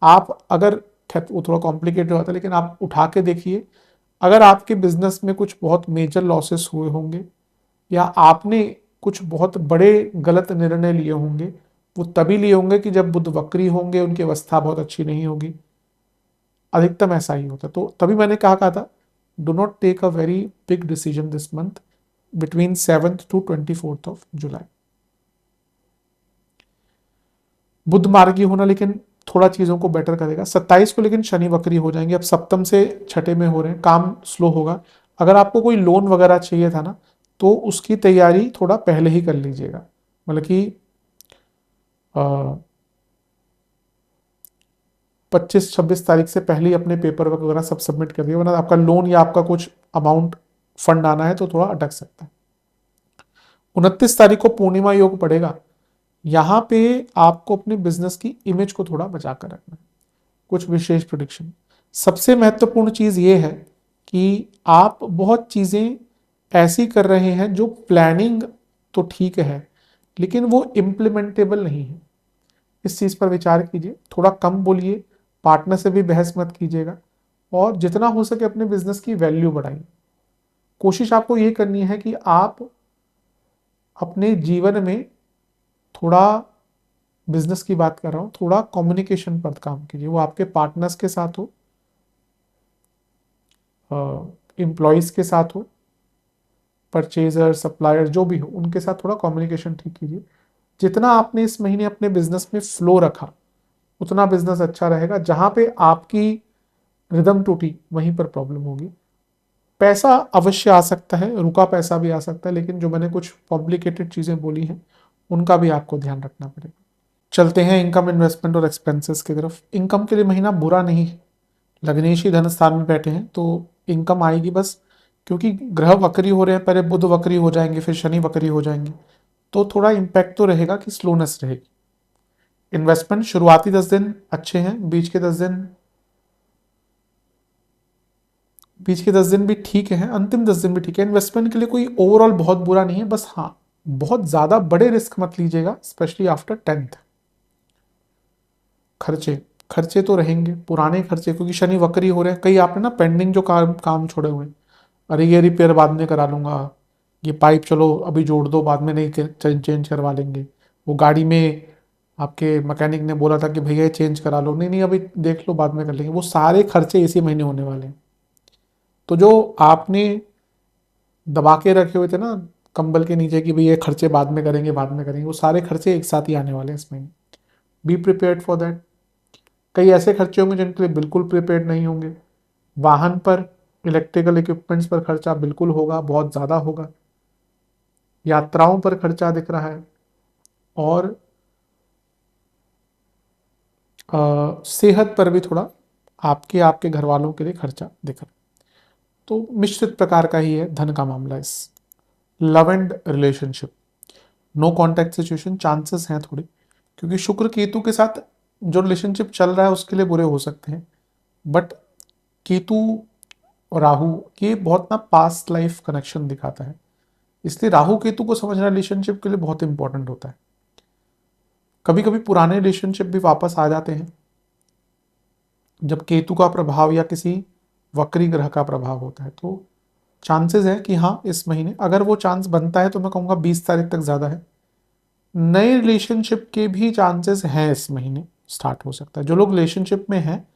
Speaker 1: आप अगर, वो थोड़ा कॉम्प्लिकेटेड होता है लेकिन आप उठा के देखिए, अगर आपके बिजनेस में कुछ बहुत मेजर लॉसेस हुए होंगे या आपने कुछ बहुत बड़े गलत निर्णय लिए होंगे, वो तभी लिए होंगे कि जब बुध वक्री होंगे, उनकी अवस्था बहुत अच्छी नहीं होगी, अधिकतम ऐसा ही होता। तो तभी मैंने कहा था, do not take a very big decision this month between 7th to 24th July. Budh मार्गी होना लेकिन थोड़ा चीजों को बेटर करेगा। 27 को लेकिन शनि वक्री हो जाएंगे, अब सप्तम से छठे में हो रहे हैं, काम स्लो होगा। अगर आपको कोई लोन वगैरह चाहिए था ना, तो उसकी तैयारी थोड़ा पहले ही कर लीजिएगा, मतलब कि 25-26 तारीख से पहले ही अपने पेपर वगैरह सब सबमिट कर दिए, वरना आपका लोन या आपका कुछ अमाउंट फंड आना है तो थोड़ा अटक सकता है। 29 तारीख को पूर्णिमा योग पड़ेगा, यहां पे आपको अपने बिजनेस की इमेज को थोड़ा बचा कर रखना है। कुछ विशेष प्रिडिक्शन, सबसे महत्वपूर्ण चीज ये है कि आप बहुत चीजें ऐसी कर रहे हैं जो प्लानिंग तो ठीक है लेकिन वो इम्प्लीमेंटेबल नहीं है। इस चीज पर विचार कीजिए, थोड़ा कम बोलिए, पार्टनर से भी बहस मत कीजिएगा, और जितना हो सके अपने बिजनेस की वैल्यू बढ़ाइए। कोशिश आपको ये करनी है कि आप अपने जीवन में थोड़ा, बिजनेस की बात कर रहा हूं, थोड़ा कम्युनिकेशन पर काम कीजिए, वो आपके पार्टनर्स के साथ हो, एम्प्लॉयज के साथ हो, परचेजर सप्लायर जो भी हो, उनके साथ थोड़ा कम्युनिकेशन ठीक कीजिए। जितना आपने इस महीने अपने बिजनेस में फ्लो रखा उतना बिजनेस अच्छा रहेगा। जहां पे आपकी रिदम टूटी वहीं पर प्रॉब्लम होगी। पैसा अवश्य आ सकता है, रुका पैसा भी आ सकता है, लेकिन जो मैंने कुछ कॉम्प्लिकेटेड चीजें बोली हैं उनका भी आपको ध्यान रखना पड़ेगा। चलते हैं इनकम, इन्वेस्टमेंट और एक्सपेंसेस की तरफ। इनकम के लिए महीना बुरा नहीं है, लग्नेश ही धन स्थान में बैठे हैं तो इनकम आएगी, बस क्योंकि ग्रह वक्री हो रहे हैं, पहले बुध वक्री हो जाएंगे फिर शनि वक्री हो जाएंगे, तो थोड़ा इंपैक्ट तो रहेगा कि स्लोनेस रहेगी। इन्वेस्टमेंट शुरुआती 10 दिन अच्छे हैं, बीच के 10 दिन भी ठीक है, अंतिम 10 दिन भी ठीक है। इन्वेस्टमेंट के लिए कोई ओवरऑल बहुत बुरा नहीं है, बस हाँ बहुत ज्यादा बड़े रिस्क मत लीजिएगा, स्पेशली आफ्टर 10th। खर्चे खर्चे तो रहेंगे, पुराने खर्चे, क्योंकि शनि वक्री हो रहे हैं। कई आपने ना पेंडिंग जो काम छोड़े हुए हैं, अरे ये रिपेयर बाद में करा लूंगा, ये पाइप चलो अभी जोड़ दो, बाद में नहीं चेंज करवा लेंगे, वो गाड़ी में आपके मैकेनिक ने बोला था कि भैया ये चेंज करा लो, नहीं नहीं अभी देख लो बाद में कर लेंगे, वो सारे खर्चे इसी महीने होने वाले हैं। तो जो आपने दबा के रखे हुए थे ना कंबल के नीचे कि भाई ये खर्चे बाद में करेंगे बाद में करेंगे, वो सारे खर्चे एक साथ ही आने वाले हैं इस महीने। Be prepared for that. कई ऐसे खर्चे होंगे जिनके लिए बिल्कुल प्रिपेयर्ड नहीं होंगे। वाहन पर, इलेक्ट्रिकल इक्विपमेंट्स पर खर्चा बिल्कुल होगा, बहुत ज़्यादा होगा। यात्राओं पर खर्चा दिख रहा है, और सेहत पर भी थोड़ा आपके आपके घर वालों के लिए खर्चा दिख रहा है। तो मिश्रित प्रकार का ही है धन का मामला। इस love and relationship, no contact situation, chances हैं थोड़े, क्योंकि शुक्र केतु के साथ जो रिलेशनशिप चल रहा है उसके लिए बुरे हो सकते हैं, बट केतु और राहु ये बहुत ना पास्ट लाइफ कनेक्शन दिखाता है, इसलिए राहु केतु को समझना रिलेशनशिप के लिए बहुत इंपॉर्टेंट होता है। कभी कभी पुराने रिलेशनशिप भी वापस आ जाते हैं जब केतु का प्रभाव या किसी वक्री ग्रह का प्रभाव होता है, तो चांसेस है कि हाँ इस महीने अगर वो चांस बनता है तो मैं कहूँगा 20 तारीख तक ज़्यादा है। नए रिलेशनशिप के भी चांसेस हैं इस महीने, स्टार्ट हो सकता है। जो लोग रिलेशनशिप में हैं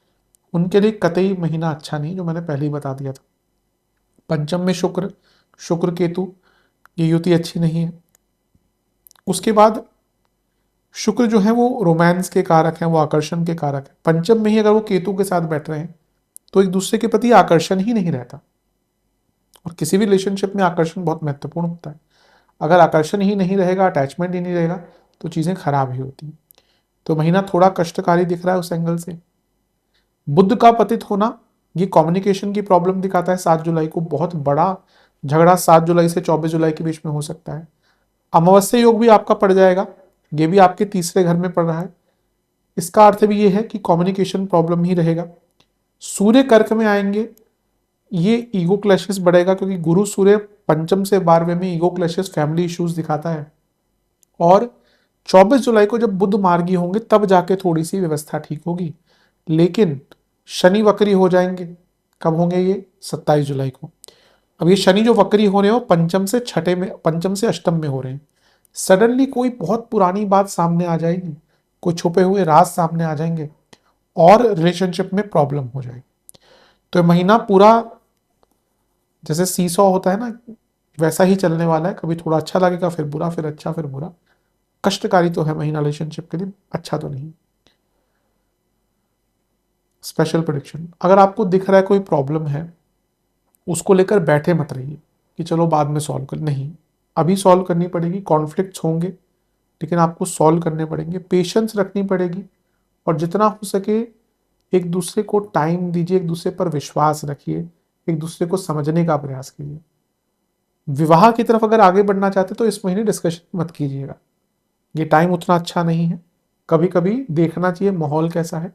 Speaker 1: उनके लिए कतई महीना अच्छा नहीं, जो मैंने पहले ही बता दिया था। पंचम में शुक्र, शुक्र केतु, ये युति अच्छी नहीं है। उसके बाद शुक्र जो है वो रोमांस के कारक हैं, वो आकर्षण के कारक है। पंचम में ही अगर वो केतु के साथ बैठ रहे हैं तो एक दूसरे के प्रति आकर्षण ही नहीं रहता, और किसी भी रिलेशनशिप में आकर्षण बहुत महत्वपूर्ण होता है। अगर आकर्षण ही नहीं रहेगा, अटैचमेंट ही नहीं रहेगा, तो चीज़ें खराब ही होती हैं। तो महीना थोड़ा कष्टकारी दिख रहा है उस एंगल से। बुध का पतित होना ये कम्युनिकेशन की प्रॉब्लम दिखाता है। 7 जुलाई को बहुत बड़ा झगड़ा 7 जुलाई से 24 जुलाई के बीच में हो सकता है। अमावस्या योग भी आपका पड़ जाएगा, ये भी आपके तीसरे घर में पड़ रहा है। इसका अर्थ भी ये है कि कम्युनिकेशन प्रॉब्लम ही रहेगा। सूर्य कर्क में आएंगे, ये ईगो क्लैशेस बढ़ेगा, क्योंकि गुरु सूर्य पंचम से 12वें में ईगो क्लैशेस, फैमिली इश्यूज दिखाता है। और 24 जुलाई को जब बुध मार्गी होंगे तब जाके थोड़ी सी व्यवस्था ठीक होगी, लेकिन शनि वक्री हो जाएंगे। कब होंगे ये? 27 जुलाई को। अब ये शनि जो वक्री हो रहे हो पंचम से छठे में, पंचम से अष्टम में हो रहे हैं। सडनली कोई बहुत पुरानी बात सामने आ जाएगी, कोई छुपे हुए राज सामने आ जाएंगे और रिलेशनशिप में प्रॉब्लम हो जाएगी। तो ये महीना पूरा जैसे सीसॉ होता है ना, वैसा ही चलने वाला है। कभी थोड़ा अच्छा लगेगा, फिर बुरा, फिर अच्छा, फिर बुरा। कष्टकारी तो है महीना रिलेशनशिप के लिए, अच्छा तो नहीं। स्पेशल प्रेडिक्शन, अगर आपको दिख रहा है कोई प्रॉब्लम है, उसको लेकर बैठे मत रहिए कि चलो बाद में सॉल्व कर, नहीं, अभी सॉल्व करनी पड़ेगी। कॉन्फ्लिक्ट्स होंगे लेकिन आपको सॉल्व करने पड़ेंगे, पेशेंस रखनी पड़ेगी, और जितना हो सके एक दूसरे को टाइम दीजिए, एक दूसरे पर विश्वास रखिए, एक दूसरे को समझने का प्रयास कीजिए। विवाह की तरफ अगर आगे बढ़ना चाहते तो इस महीने डिस्कशन मत कीजिएगा, ये टाइम उतना अच्छा नहीं है। कभी कभी देखना चाहिए माहौल कैसा है,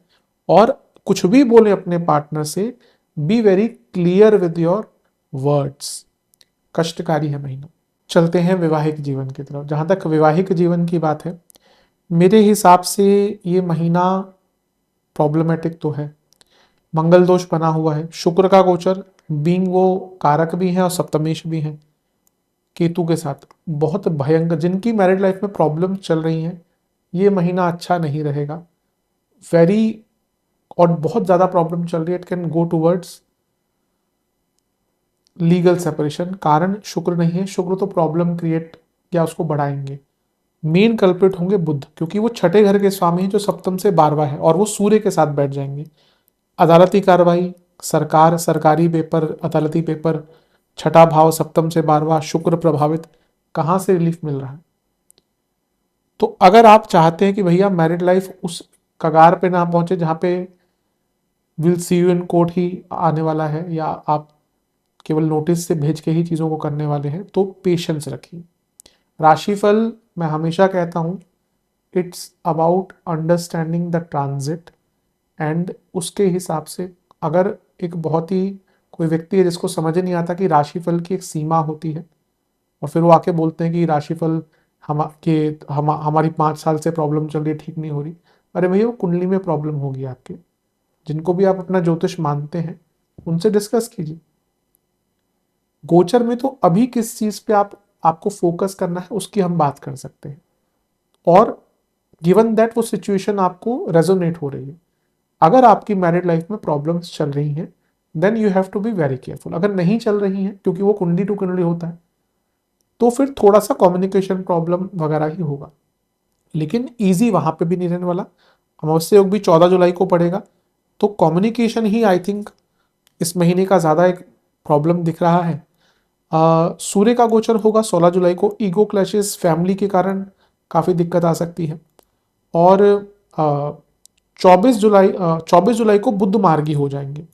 Speaker 1: और कुछ भी बोले अपने पार्टनर से, be very clear with your words. कष्टकारी है महीना। चलते हैं वैवाहिक जीवन की तरफ। जहां तक वैवाहिक जीवन की बात है, मेरे हिसाब से ये महीना प्रॉब्लमेटिक तो है। मंगल दोष बना हुआ है, शुक्र का गोचर, बीइंग वो कारक भी हैं और सप्तमेश भी हैं केतु के साथ, बहुत भयंकर। जिनकी मैरिड लाइफ में प्रॉब्लम चल रही हैं, ये महीना अच्छा नहीं रहेगा। वेरी, और बहुत ज़्यादा प्रॉब्लम चल रही है, it can go towards legal separation. कारण शुक्र नहीं है, शुक्र तो प्रॉब्लम क्रिएट या उसको बढ़ाएंगे। मेन कल्प्रिट होंगे बुध, क्योंकि वो छठे घर के स्वामी हैं जो सप्तम से 12वां है, और वो सूर्य के साथ बैठ जाएंगे। अदालती कार्रवाई, सरकार, सरकारी पेपर, अदालती पेपर, छठा भाव सप्तम से 12वां, शुक्र प्रभावित, कहाँ से रिलीफ मिल रहा है? तो अगर आप चाहते हैं कि भैया मैरिड लाइफ उस कगार पे ना पहुंचे जहां पे will see you in court ही आने वाला है, या आप केवल नोटिस से भेज के ही चीज़ों को करने वाले हैं, तो पेशेंस रखिए। राशिफल मैं हमेशा कहता हूँ, it's about understanding the transit, and उसके हिसाब से अगर एक बहुत ही कोई व्यक्ति है जिसको समझ नहीं आता कि राशिफल की एक सीमा होती है, और फिर वो आके बोलते हैं कि राशिफल हमारी 5 साल से प्रॉब्लम चल रही है, ठीक नहीं हो रही। अरे भैया वो कुंडली में प्रॉब्लम होगी आपके। जिनको भी आप अपना ज्योतिष मानते हैं उनसे डिस्कस कीजिए। गोचर में तो अभी किस चीज पे आपको फोकस करना है उसकी हम बात कर सकते हैं, और गिवन दैट वो सिचुएशन आपको रेजोनेट हो रही है। अगर आपकी मैरिड लाइफ में प्रॉब्लम्स चल रही हैं, then you have to be very careful. अगर नहीं चल रही हैं, क्योंकि वो कुंडली टू कुंडली होता है, तो फिर थोड़ा सा कम्युनिकेशन प्रॉब्लम वगैरह ही होगा, लेकिन ईजी वहां पे भी नहीं रहने वाला। अमावस्या योग भी 14 जुलाई को पड़ेगा, तो कम्युनिकेशन ही आई थिंक इस महीने का ज़्यादा एक प्रॉब्लम दिख रहा है। सूर्य का गोचर होगा 16 जुलाई को, ईगो क्लैशेस, फैमिली के कारण काफ़ी दिक्कत आ सकती है। और 24 जुलाई को बुध मार्गी हो जाएंगे।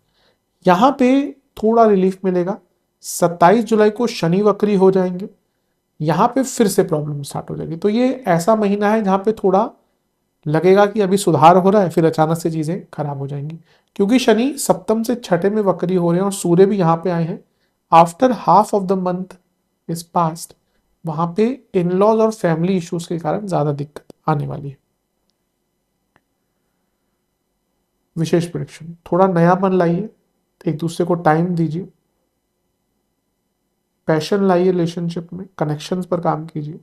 Speaker 1: यहाँ पे थोड़ा रिलीफ मिलेगा। 27 जुलाई को शनि वक्री हो जाएंगे, यहाँ पे फिर से प्रॉब्लम स्टार्ट हो जाएगी। तो ये ऐसा महीना है जहाँ पे थोड़ा लगेगा कि अभी सुधार हो रहा है, फिर अचानक से चीज़ें खराब हो जाएंगी, क्योंकि शनि सप्तम से छठे में वक्री हो रहे हैं और सूर्य भी यहाँ पे आए हैं। After half of the month is past, वहाँ पे इन लॉज और फैमिली इश्यूज के कारण ज़्यादा दिक्कत आने वाली है। विशेष प्रेडिक्शन, थोड़ा नयापन लाइए, एक दूसरे को टाइम दीजिए, पैशन लाइए रिलेशनशिप में, कनेक्शंस पर काम कीजिए,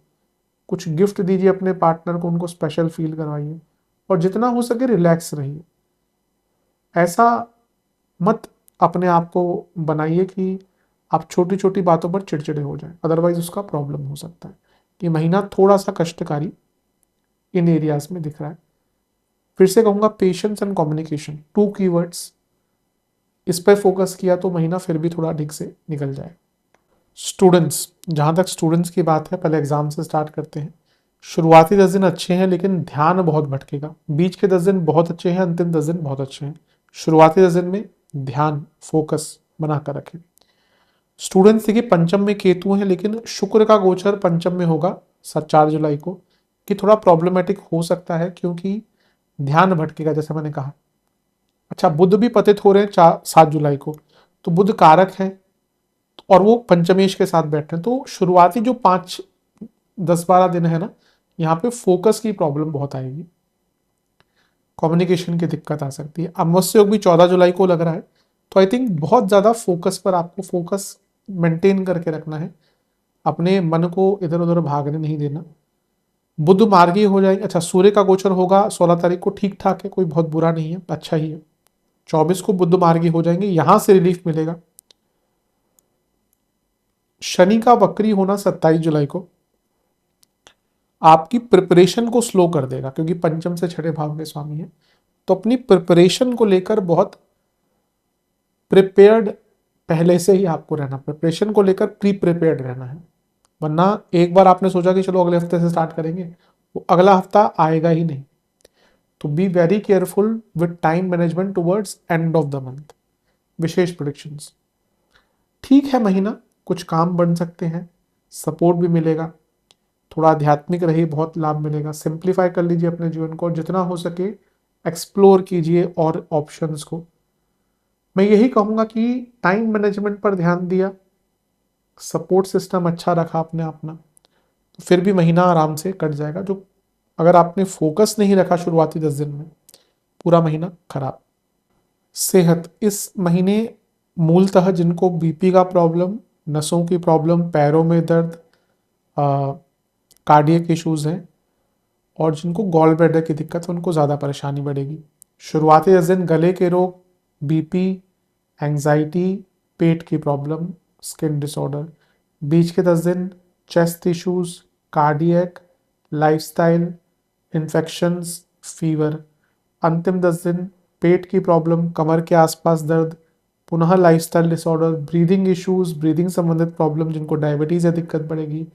Speaker 1: कुछ गिफ्ट दीजिए अपने पार्टनर को, उनको स्पेशल फील करवाइए, और जितना हो सके रिलैक्स रहिए। ऐसा मत अपने आप को बनाइए कि आप छोटी छोटी बातों पर चिड़चिड़े हो जाएं, अदरवाइज उसका प्रॉब्लम हो सकता है। ये महीना थोड़ा सा कष्टकारी इन एरियाज में दिख रहा है। फिर से कहूँगा, पेशेंस एंड कम्युनिकेशन, 2 कीवर्ड्स, इस पर फोकस किया तो महीना फिर भी थोड़ा ठीक से निकल जाए। स्टूडेंट्स, जहाँ तक स्टूडेंट्स की बात है, पहले एग्जाम से स्टार्ट करते हैं। शुरुआती 10 दिन अच्छे हैं, लेकिन ध्यान बहुत भटकेगा। बीच के 10 दिन बहुत अच्छे हैं, अंतिम 10 दिन बहुत अच्छे हैं। शुरुआती 10 दिन में ध्यान, फोकस बनाकर रखें। स्टूडेंट्स देखिए, पंचम में केतु है, लेकिन शुक्र का गोचर पंचम में होगा 4 जुलाई को, कि थोड़ा प्रॉब्लमेटिक हो सकता है, क्योंकि ध्यान भटकेगा जैसे मैंने कहा। अच्छा, बुध भी पतित हो रहे हैं 7 जुलाई को, तो बुध कारक है और वो पंचमेश के साथ बैठे हैं। तो शुरुआती जो 5-10-12 दिन है ना, यहाँ पे फोकस की प्रॉब्लम बहुत आएगी, कम्युनिकेशन की दिक्कत आ सकती है। अमावस्या योग भी 14 जुलाई को लग रहा है, तो आई थिंक बहुत ज़्यादा फोकस पर आपको फोकस मेंटेन करके रखना है, अपने मन को इधर उधर भागने नहीं देना। बुध मार्गी हो जाएंगे। अच्छा, सूर्य का गोचर होगा 16 तारीख को, ठीक ठाक है, कोई बहुत बुरा नहीं है, अच्छा ही है। 24 को बुध मार्गी हो जाएंगे, यहां से रिलीफ मिलेगा। शनि का वक्री होना 27 जुलाई को आपकी प्रिपरेशन को स्लो कर देगा, क्योंकि पंचम से छठे भाव के स्वामी है। तो अपनी प्रिपरेशन को लेकर बहुत प्रिपेयर्ड पहले से ही आपको रहना, प्रिपरेशन को लेकर प्री प्रिपेयर्ड रहना है। वरना एक बार आपने सोचा कि चलो अगले हफ्ते से स्टार्ट करेंगे, वो अगला हफ्ता आएगा ही नहीं। तो be very careful with time management towards end of the month. विशेष प्रेडिक्शंस, ठीक है महीना, कुछ काम बन सकते हैं, सपोर्ट भी मिलेगा, थोड़ा आध्यात्मिक रहिए, बहुत लाभ मिलेगा। सिंप्लीफाई कर लीजिए अपने जीवन को, और जितना हो सके एक्सप्लोर कीजिए और ऑप्शंस को। मैं यही कहूँगा कि टाइम मैनेजमेंट पर ध्यान दिया, सपोर्ट सिस्टम अच्छा रखा अपने अपना, तो फिर भी महीना आराम से कट जाएगा। जो अगर आपने फोकस नहीं रखा शुरुआती 10 दिन में, पूरा महीना खराब। सेहत, इस महीने मूलतः जिनको बीपी का प्रॉब्लम, नसों की प्रॉब्लम, पैरों में दर्द, कार्डियक इश्यूज हैं, और जिनको गॉल ब्लैडर की दिक्कत है, उनको ज़्यादा परेशानी बढ़ेगी। शुरुआती 10 दिन गले के रोग, बीपी, एंजाइटी, पेट की प्रॉब्लम, स्किन डिसऑर्डर। बीच के 10 दिन chest issues, cardiac, lifestyle, infections, fever. अंतिम 10 दिन पेट की प्रॉब्लम, कमर के आसपास दर्द, पुनः lifestyle disorder, breathing issues, breathing संबंधित प्रॉब्लम, जिनको डायबिटीज है दिक्कत बढ़ेगी,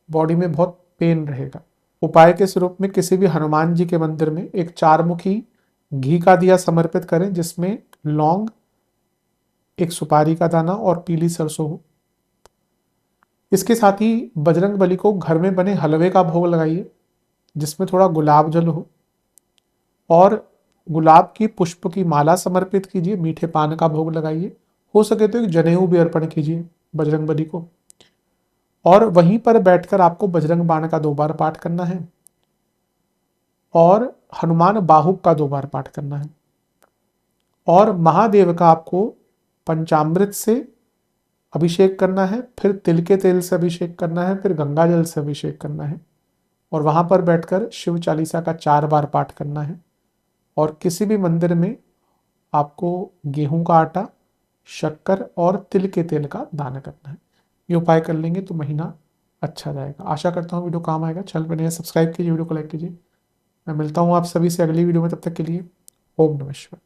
Speaker 1: बॉडी में बहुत पेन रहेगा। उपाय के स्वरूप में किसी भी हनुमान जी के मंदिर में एक 4 मुखी घी का दिया समर्पित करें, जिसमें लौंग, एक सुपारी का दाना और पीली सरसों हो। इसके साथ ही बजरंग बली को घर में बने हलवे का भोग लगाइए, जिसमें थोड़ा गुलाब जल हो, और गुलाब की पुष्प की माला समर्पित कीजिए, मीठे पान का भोग लगाइए, हो सके तो एक जनेऊ भी अर्पण कीजिए बजरंग बली को। और वहीं पर बैठकर आपको बजरंग बाण का 2 बार पाठ करना है, और हनुमान बाहुक का 2 बार पाठ करना है, और महादेव का आपको पंचामृत से अभिषेक करना है, फिर तिल के तेल से अभिषेक करना है, फिर गंगा जल से अभिषेक करना है, और वहां पर बैठकर शिव चालीसा का 4 बार पाठ करना है। और किसी भी मंदिर में आपको गेहूं का आटा, शक्कर और तिल के तेल का दान करना है। ये उपाय कर लेंगे तो महीना अच्छा जाएगा। आशा करता हूँ वीडियो काम आएगा। चैनल पर नए सब्सक्राइब कीजिए, वीडियो को लाइक कीजिए। मैं मिलता हूँ आप सभी से अगली वीडियो में, तब तक के लिए ओम नमः शिवाय।